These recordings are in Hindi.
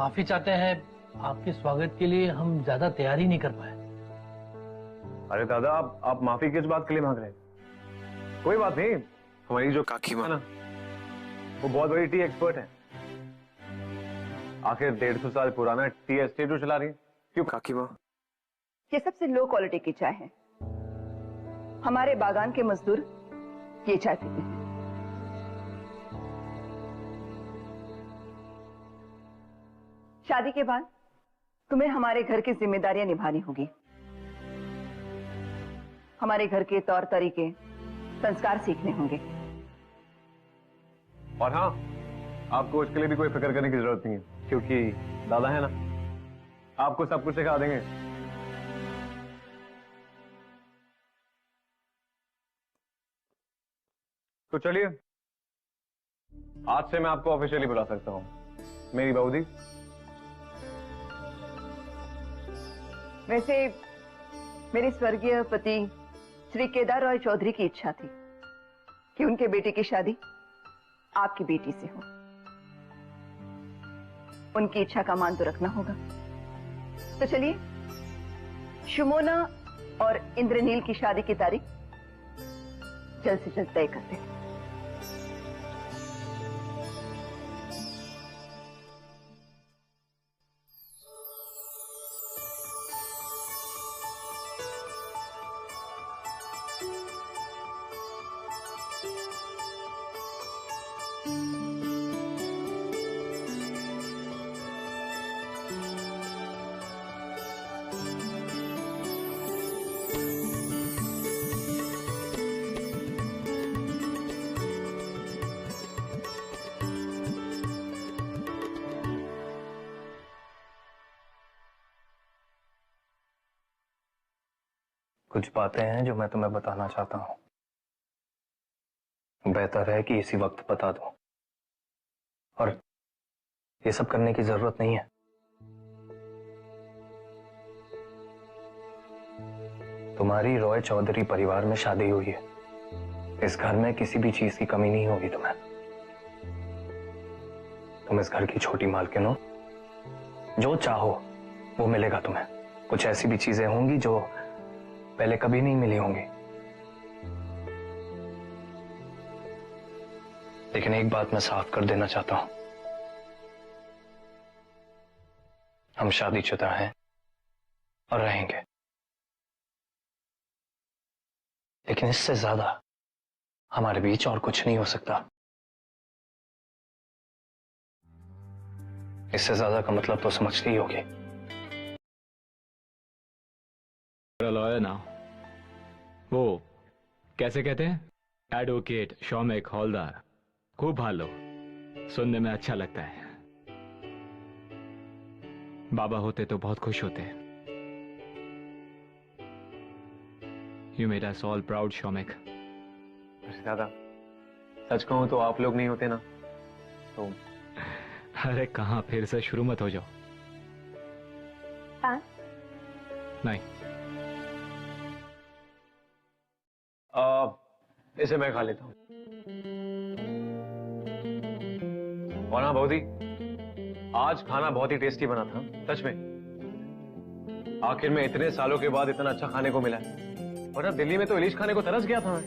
माफी चाहते हैं, आपके स्वागत के लिए हम ज्यादा तैयारी नहीं कर पाए। अरे दादा, आप माफी किस बात के लिए मांग रहे हैं? कोई बात नहीं, हमारी जो काकी माँ ना, वो बहुत बड़ी टी एक्सपर्ट है। आखिर 150 साल पुराना टी एस्टेट जो चला रही है। क्यों काकी माँ? ये सबसे लो क्वालिटी की चाय है। हमारे बागान के मजदूर ये चाय पीते हैं। शादी के बाद तुम्हें हमारे घर की जिम्मेदारियां निभानी होगी। हमारे घर के तौर तरीके, संस्कार सीखने होंगे। और हाँ, आपको इसके लिए भी कोई फिक्र करने की जरूरत नहीं है, क्योंकि दादा है ना, आपको सब कुछ सिखा देंगे। तो चलिए, आज से मैं आपको ऑफिशियली बुला सकता हूं, मेरी बहू दी। वैसे मेरे स्वर्गीय पति श्री केदार रॉय चौधरी की इच्छा थी कि उनके बेटे की शादी आपकी बेटी से हो। उनकी इच्छा का मान तो रखना होगा। तो चलिए, शुमोना और इंद्रनील की शादी की तारीख जल्द से जल्द तय करते हैं। कुछ बातें हैं जो मैं तुम्हें बताना चाहता हूं। बेहतर है कि इसी वक्त बता दूं, और ये सब करने की जरूरत नहीं है। तुम्हारी रॉय चौधरी परिवार में शादी हुई है। इस घर में किसी भी चीज की कमी नहीं होगी तुम्हें। तुम इस घर की छोटी मालकिन हो, जो चाहो वो मिलेगा तुम्हें। कुछ ऐसी भी चीजें होंगी जो पहले कभी नहीं मिली होंगी। लेकिन एक बात मैं साफ कर देना चाहता हूं, हम शादीशुदा हैं और रहेंगे, लेकिन इससे ज्यादा हमारे बीच और कुछ नहीं हो सकता। इससे ज्यादा का मतलब तो समझती ही होगी। लॉयर ना, वो कैसे कहते हैं, एडवोकेट शौमिक हौलदार, खूब भालो, सुनने में अच्छा लगता है। बाबा होते तो बहुत खुश होते। You made us all proud Shoumik. दादा, सच कहूं तो आप लोग नहीं होते ना तो। अरे कहां, फिर से शुरू मत हो जाओ। नहीं, इसे मैं खा लेता हूं। और हाँ बहूदी, आज खाना बहुत ही टेस्टी बना था, सच में। आखिर में इतने सालों के बाद इतना अच्छा खाने को मिला है। और अब दिल्ली में तो इलिश खाने को तरस गया था मैं।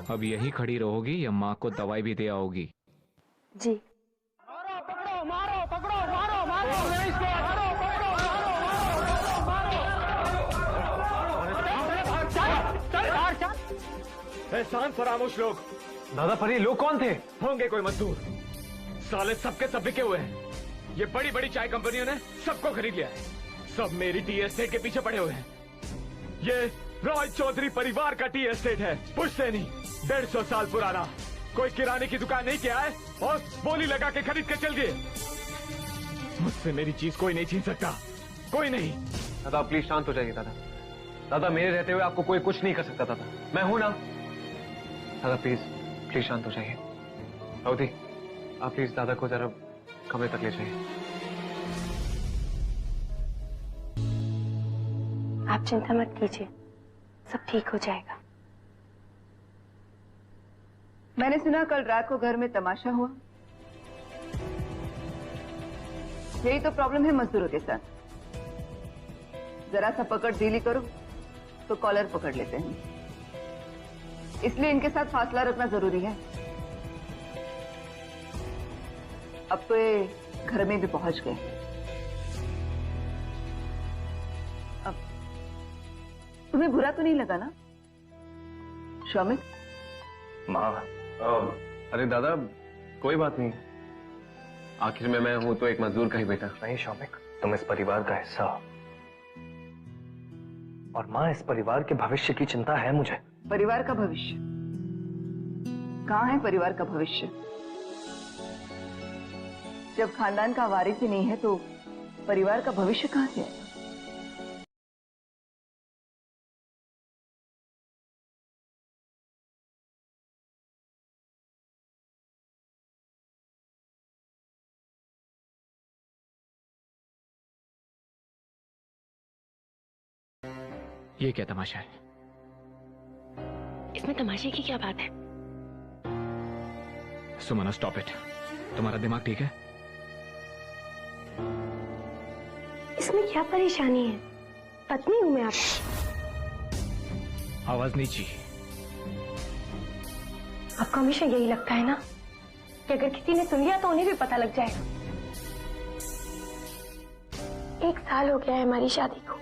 अब यही खड़ी रहोगी या माँ को दवाई भी दे आओगी? जी। मारो पकड़ो, मारो पकड़ो, मारो मारो, शांत फरामोश लोग। दादा, पर ये लोग कौन थे? होंगे कोई मजदूर। साले सबके सब बिके हुए हैं। ये बड़ी बड़ी चाय कंपनियों ने सबको खरीद लिया है। सब मेरी टी एस्टेट के पीछे पड़े हुए हैं। ये रॉय चौधरी परिवार का टी एस्टेट है, पुश्तैनी, 150 साल पुराना। कोई किराने की दुकान नहीं किया है और बोली लगा के खरीद के चल गए। मुझसे मेरी चीज कोई नहीं छीन सकता, कोई नहीं। दादा प्लीज शांत हो जाइए। दादा, दादा मेरे रहते हुए आपको कोई कुछ नहीं कर सकता। दादा मैं हूं ना। दादा प्लीज प्लीज शांत हो जाइए। अवधि, आप प्लीज दादा को जरा कमरे तक ले जाइए। आप चिंता मत कीजिए, सब ठीक हो जाएगा। मैंने सुना कल रात को घर में तमाशा हुआ। यही तो प्रॉब्लम है मजदूरों के साथ, जरा सा पकड़ ढीली करो तो कॉलर पकड़ लेते हैं। इसलिए इनके साथ फासला रखना जरूरी है। अब तो ये घर में भी पहुंच गए। अब तुम्हें बुरा तो नहीं लगा ना शौमिक? माँ, अरे दादा, कोई बात नहीं। आखिर में मैं हूं तो एक मजदूर का ही बेटा। नहीं शौमिक, तुम इस परिवार का हिस्सा हो। और माँ, इस परिवार के भविष्य की चिंता है मुझे। परिवार का भविष्य? कहाँ है परिवार का भविष्य? जब खानदान का वारिस ही नहीं है तो परिवार का भविष्य कहाँ से है? ये क्या तमाशा है? इसमें तमाशे की क्या बात है? Sumana, stop it. तुम्हारा दिमाग ठीक है? इसमें क्या परेशानी है? पत्नी हूं मैं आपकी। आवाज नीची। आपको हमेशा यही लगता है ना कि अगर किसी ने सुन लिया तो उन्हें भी पता लग जाएगा। 1 साल हो गया है हमारी शादी को,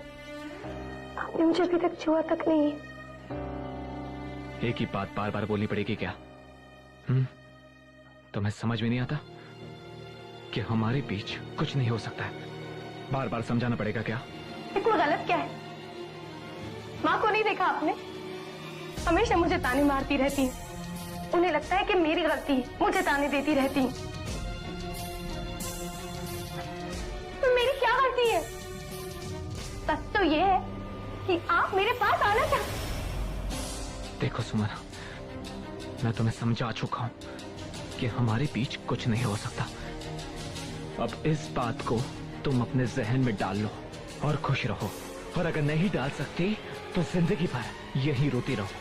आपने मुझे अभी तक छुआ तक नहीं है। एक ही बात बार बार बोलनी पड़ेगी क्या? तुम्हें समझ में नहीं आता कि हमारे बीच कुछ नहीं हो सकता है? बार बार समझाना पड़ेगा क्या? इसमें गलत क्या है? माँ को नहीं देखा आपने? हमेशा मुझे ताने मारती रहती है। उन्हें लगता है कि मेरी गलती है, मुझे ताने देती रहती है। तो मेरी क्या गलती है? सच तो ये है कि आप मेरे पास आना चाहते। देखो सुमना, मैं तुम्हें समझा चुका हूं कि हमारे बीच कुछ नहीं हो सकता। अब इस बात को तुम अपने जहन में डाल लो और खुश रहो। और अगर नहीं डाल सकती तो जिंदगी भर यही रोती रहो।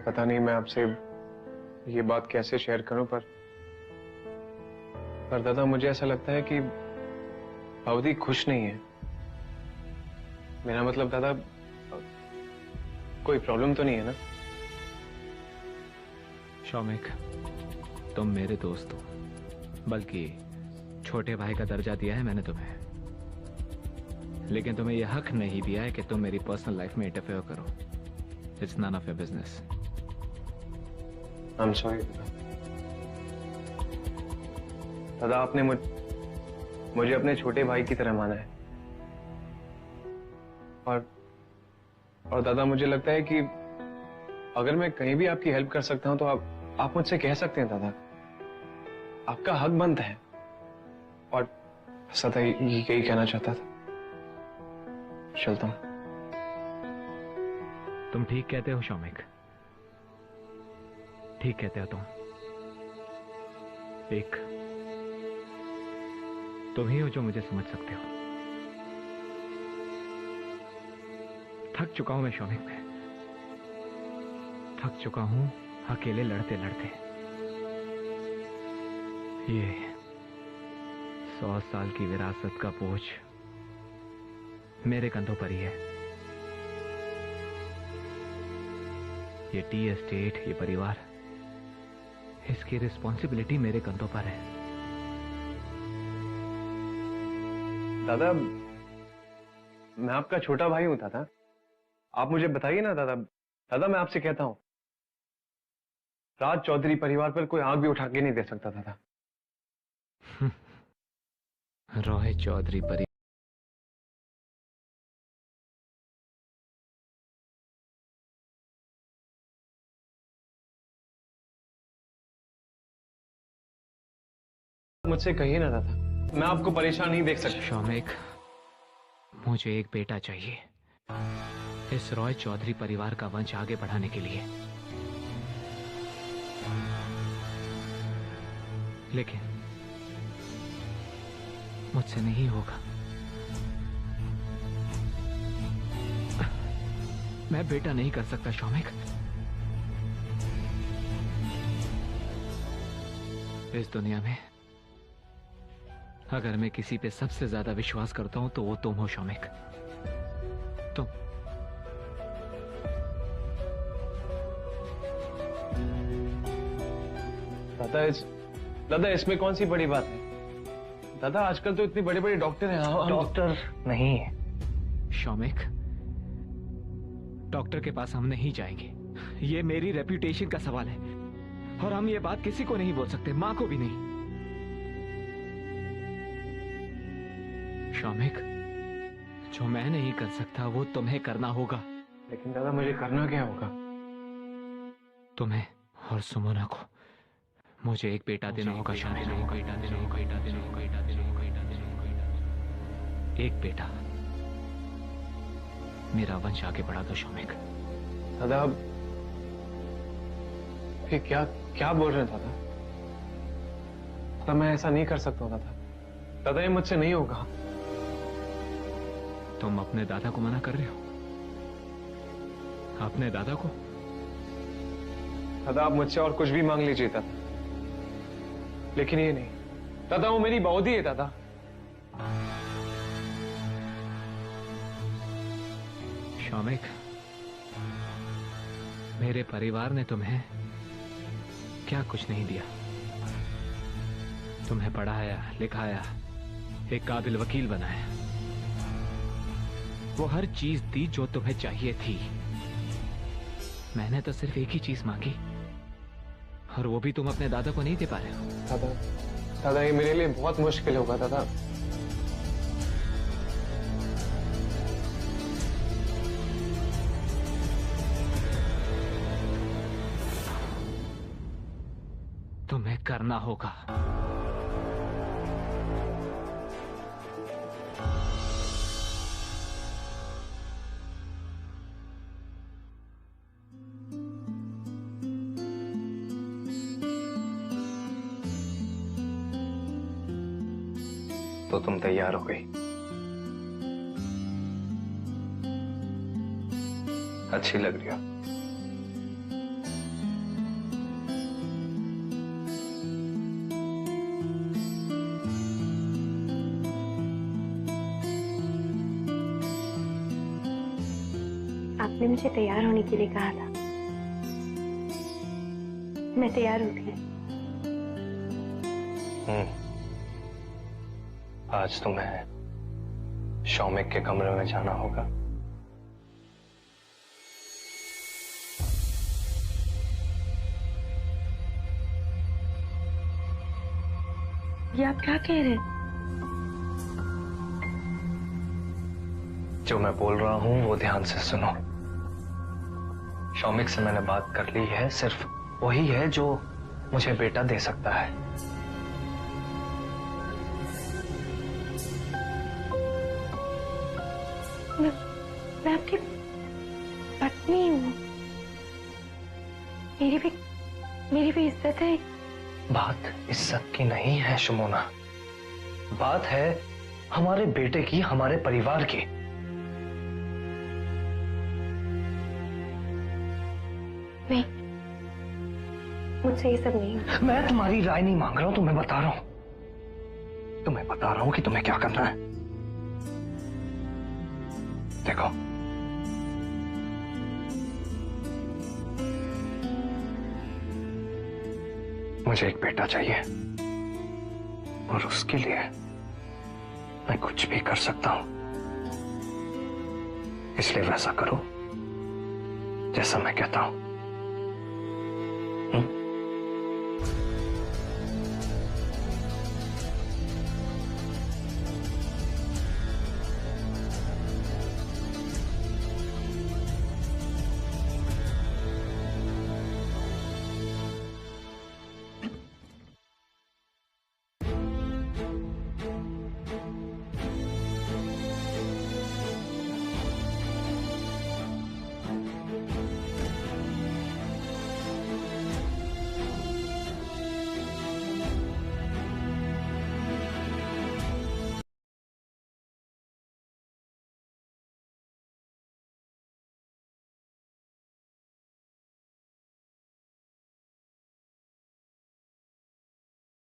पता नहीं मैं आपसे ये बात कैसे शेयर करूं, पर दादा मुझे ऐसा लगता है कि अवधि खुश नहीं है। मेरा मतलब दादा, कोई प्रॉब्लम तो नहीं है ना? शौमिक, तुम मेरे दोस्त हो, बल्कि छोटे भाई का दर्जा दिया है मैंने तुम्हें, लेकिन तुम्हें यह हक नहीं दिया है कि तुम मेरी पर्सनल लाइफ में इंटरफेयर करो। It's none of your business. I am sorry दादा, आपने मुझे अपने छोटे भाई की तरह माना है। और दादा मुझे लगता है कि अगर मैं कहीं भी आपकी हेल्प कर सकता हूं तो आप मुझसे कह सकते हैं दादा, आपका हक बनता है। और सदा यही कहना चाहता था। चलता हूं। तुम ठीक कहते हो शौमिक, ठीक कहते हो तुम। एक तुम ही हो जो मुझे समझ सकते हो। थक चुका हूं मैं शौमिक, में थक चुका हूं अकेले लड़ते लड़ते। 100 साल की विरासत का बोझ मेरे कंधों पर ही है। ये टी एस्टेट, ये परिवार, इसकी रिस्पॉन्सिबिलिटी मेरे कंधों पर है। दादा, मैं आपका छोटा भाई हूं दादा। आप मुझे बताइए ना दादा। दादा, मैं आपसे कहता हूं, राज चौधरी परिवार पर कोई आंख भी उठा के नहीं दे सकता दादा। रॉय चौधरी परिवार मुझसे कहिए ना दादा, मैं आपको परेशान नहीं देख सकता। शौमिक, मुझे एक बेटा चाहिए इस रॉय चौधरी परिवार का वंश आगे बढ़ाने के लिए। लेकिन मुझसे नहीं होगा। मैं बेटा नहीं कर सकता शौमिक। इस दुनिया में अगर मैं किसी पे सबसे ज्यादा विश्वास करता हूं तो वो तुम हो शौमिक। तुम। दादा, इसमें कौन सी बड़ी बात है? दादा, आजकल तो इतने बड़े बड़े डॉक्टर हैं। डॉक्टर नहीं, शौमिक, डॉक्टर के पास हम नहीं जाएंगे। ये मेरी रेप्यूटेशन का सवाल है और हम ये बात किसी को नहीं बोल सकते, मां को भी नहीं। शौमिक, जो मैं नहीं कर सकता वो तुम्हें करना होगा। लेकिन दादा, मुझे करना क्या होगा? तुम्हें और सुमना को मुझे एक बेटा देना होगा शौमिक। एक बेटा मेरा वंश आगे बढ़ा दो शौमिक। दादा, फिर क्या क्या बोल रहे हैं दादा? दादा, मैं ऐसा नहीं कर सकता दादा। दादा, ये मुझसे नहीं होगा। तुम अपने दादा को मना कर रहे हो? अपने दादा को? दादा, आप मुझसे और कुछ भी मांग लीजिए दादा, लेकिन ये नहीं। दादा, वो मेरी बौदी है दादा। शौमिक, मेरे परिवार ने तुम्हें क्या कुछ नहीं दिया। तुम्हें पढ़ाया, लिखाया, एक काबिल वकील बनाया। वो हर चीज दी जो तुम्हें चाहिए थी। मैंने तो सिर्फ एक ही चीज मांगी और वो भी तुम अपने दादा को नहीं दे पा रहे हो। दादा, दादा, ये मेरे लिए बहुत मुश्किल होगा दादा। तुम्हें करना होगा। तो तुम तैयार हो गई? अच्छी लग रही हो। आपने मुझे तैयार होने के लिए कहा था, मैं तैयार हो गई। आज तुम्हें शौमिक के कमरे में जाना होगा। ये आप क्या कह रहे हैं? जो मैं बोल रहा हूं वो ध्यान से सुनो। शौमिक से मैंने बात कर ली है, सिर्फ वही है जो मुझे बेटा दे सकता है। मैं आपकी पत्नी हूँ। मेरी भी इज्जत है। बात इज्जत की नहीं है शुमोना, बात है हमारे बेटे की, हमारे परिवार की। नहीं, मुझसे ये सब नहीं। मैं तुम्हारी राय नहीं मांग रहा हूं, तुम्हें बता रहा हूं। तो मैं बता रहा हूं कि तुम्हें क्या करना है। देखो, मुझे एक बेटा चाहिए और उसके लिए मैं कुछ भी कर सकता हूं। इसलिए वैसा करो जैसा मैं कहता हूं।